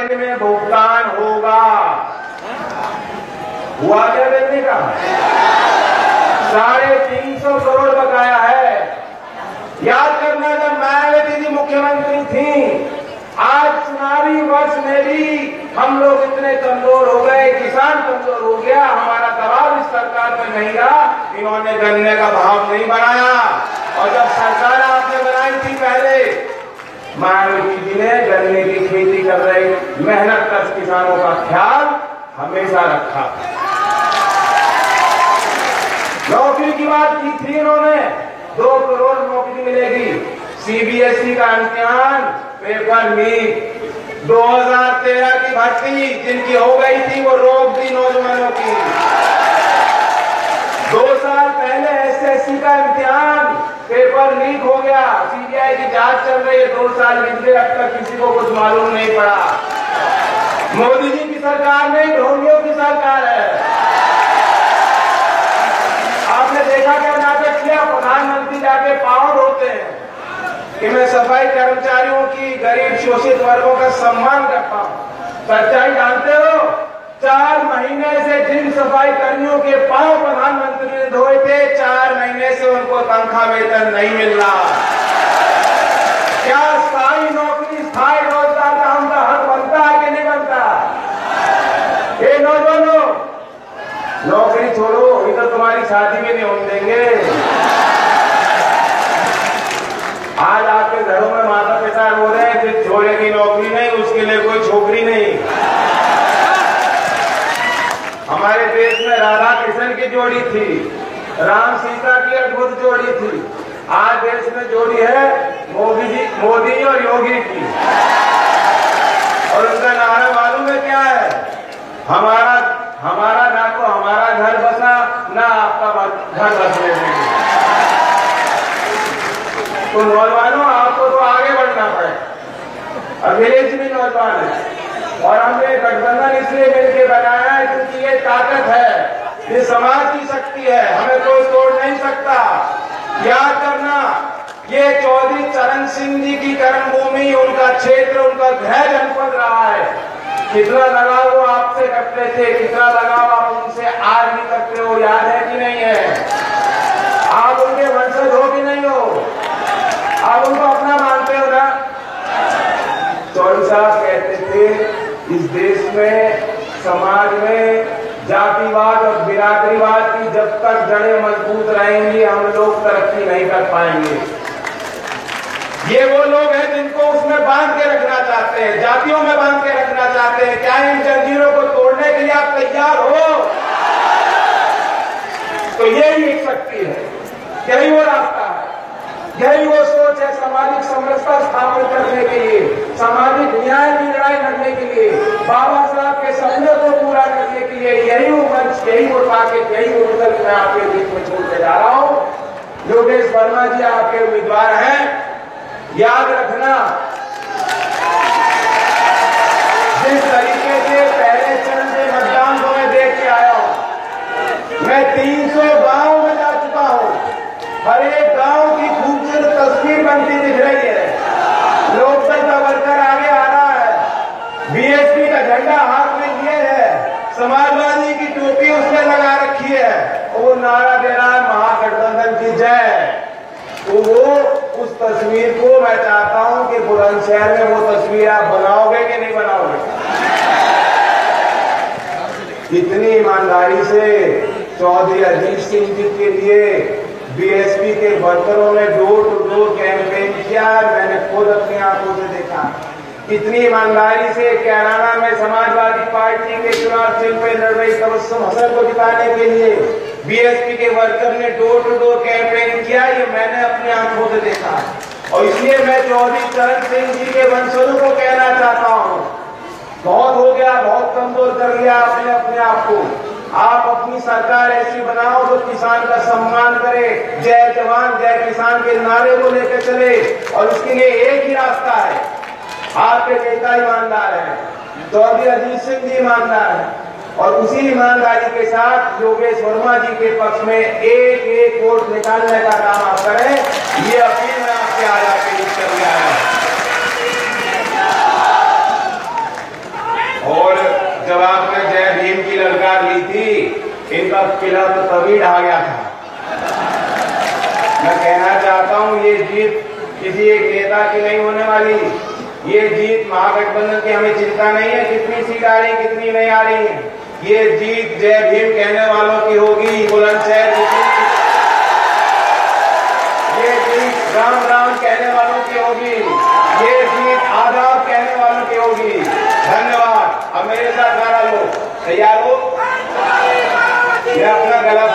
दिन में भुगतान होगा। हुआ क्या देने का? 350 करोड़ बकाया है। याद करना, जब मायावती जी मुख्यमंत्री थी, आज चुनावी वर्ष में भी हम लोग इतने कमजोर हो गए, किसान कमजोर हो गया, हमारा दबाव इस सरकार पर नहीं रहा, इन्होंने गन्ने का भाव नहीं बढ़ाया। और जब सरकार आपने बनाई थी पहले, मायावती जी ने गन्ने की खेती कर रहे मेहनत कश किसानों का ख्याल हमेशा रखा। नौकरी की बात की थी इन्होंने, 2 करोड़ नौकरी मिलेगी। सीबीएसई का इम्तिहान पेपर लीक, 2013 की भर्ती जिनकी हो गई थी वो रोक दी नौजवानों की। 2 साल पहले एसएससी का इम्तिहान पेपर लीक हो गया, सीबीआई की जांच चल रही है, 2 साल बीत गए, अब तक किसी को कुछ मालूम नहीं पड़ा। मोदी जी की सरकार नहीं, ढोंगियों की सरकार है। आपने देखा क्या नाटक किया? प्रधानमंत्री जाके पांव धोते हैं कि मैं सफाई कर्मचारियों की, गरीब शोषित वर्गों का सम्मान करता हूं। सच्चाई जानते हो? 4 महीने से जिन सफाई कर्मियों के पांव प्रधानमंत्री ने धोए थे, 4 महीने से उनको तनख्वाह वेतन नहीं मिल रहा। क्या स्थायी नौकरी, स्थायी रोजगार का उनका हक बनता है कि नहीं बनता? ये नौजवानों, नौकरी छोड़ो, ये तो तुम्हारी शादी भी नहीं होने देंगे। आज आपके घरों में माता पिता रो रहे हैं कि छोरे की नौकरी नहीं, उसके लिए कोई छोकरी नहीं। हमारे देश में राधा कृष्ण की जोड़ी थी, राम सीता की अद्भुत जोड़ी थी। आज देश में जोड़ी है मोदी और योगी की। और उनका नारा मालूम है क्या है? हमारा ना तो हमारा घर बसा, ना आपका घर बसने देंगे। तो नौजवानों, आपको तो आगे बढ़ना पड़ेगा। अखिलेश भी नौजवान है और हमने गठबंधन इसलिए मिलकर बनाया है क्योंकि ये ताकत है, ये समाज की शक्ति है, हमें कोई तोड़ नहीं सकता। याद करना, ये चौधरी चरण सिंह जी की कर्मभूमि, उनका क्षेत्र, उनका गृह जनपद रहा है। कितना लगाव वो आपसे करते थे, कितना लगाव आप उनसे आज भी करते हो, याद है कि नहीं है? आप उनके वंशज हो कि नहीं हो? आप उनको अपना मानते हो ना? चौधरी साहब कहते थे, इस देश में, समाज में जातिवाद और बिरादरीवाद की जब तक जड़ें मजबूत रहेंगी, हम लोग तरक्की नहीं कर पाएंगे। ये वो लोग हैं जिनको उसमें बांध के रखना चाहते हैं, जातियों में बांध के रखना चाहते हैं। क्या इन जंजीरों को तोड़ने के लिए आप तैयार हो? तो यही एक शक्ति है, यही वो रास्ता है, यही वो सोच है सामाजिक समरसता स्थापित करने के लिए, सामाजिक न्याय की लड़ाई लड़ने के लिए, बाबा साहब के सपनों को पूरा करने के लिए। यही वो मंच, यही वो ताकत, यही वो विकल्प मैं आपके बीच में छोड़ के जा रहा हूं। योगेश वर्मा जी आपके उम्मीदवार हैं। याद रखना, जिस तरीके से पहले चरण के मतदान को मैं देख के आया हूं, मैं 300 गांव में जा चुका हूं। हर एक गांव की खूबसूरत तस्वीर बनती दिख रही है। लोकदल का वर्कर आगे आ रहा है, बीएसपी का झंडा हाथ में लिए है, समाजवादी की टोपी उसने लगा रखी है, वो नारा दे रहा है महागठबंधन की जय। तो वो उस तस्वीर को मैं चाहता हूं कि बुलंदशहर में वो तस्वीर आप बनाओगे कि नहीं बनाओगे? कितनी ईमानदारी से चौधरी अजीत सिंह जी के लिए बीएसपी के वर्करों ने डोर टू डोर कैंपेन किया, मैंने खुद अपनी आंखों से देखा। कितनी ईमानदारी से कैराना में समाजवादी पार्टी के चुनाव चिन्ह पे लड़ रही तबस्सुम हसन को जिताने के लिए बीएसपी के वर्कर ने डोर टू डोर कैंपेन किया, ये मैंने अपनी आंखों से देखा। और इसलिए मैं चौधरी चरण सिंह जी के वंशजों को कहना चाहता हूं, बहुत हो गया, बहुत कमजोर कर लिया आपने अपने आप को। आप अपनी सरकार ऐसी बनाओ जो किसान का सम्मान करे, जय जवान जय किसान के नारे को लेकर चले। और उसके लिए एक ही रास्ता है, आपके नेता ईमानदार है, चौधरी अजीत सिंह जी ईमानदार है, और उसी ईमानदारी के साथ योगेश वर्मा जी के पक्ष में एक एक वोट निकालने का काम आप करें। ये अपील मैं आपके आज आके कर रहा है। इनका किला तो तभी ढह गया था। मैं कहना चाहता हूं ये जीत किसी एक नेता की नहीं होने वाली, ये जीत महागठबंधन की हमें चिंता नहीं है कितनी सीट आ रही कितनी नहीं आ रही है। ये जीत जय भीम कहने वालों की होगी, बुलंदशहर की जीत। ये जीत राम राम कहने वालों की होगी, ये जीत आदाब कहने वालों की होगी। धन्यवाद। अब मेरे साथ 12 लोग तैयार हो, मैं अपना गला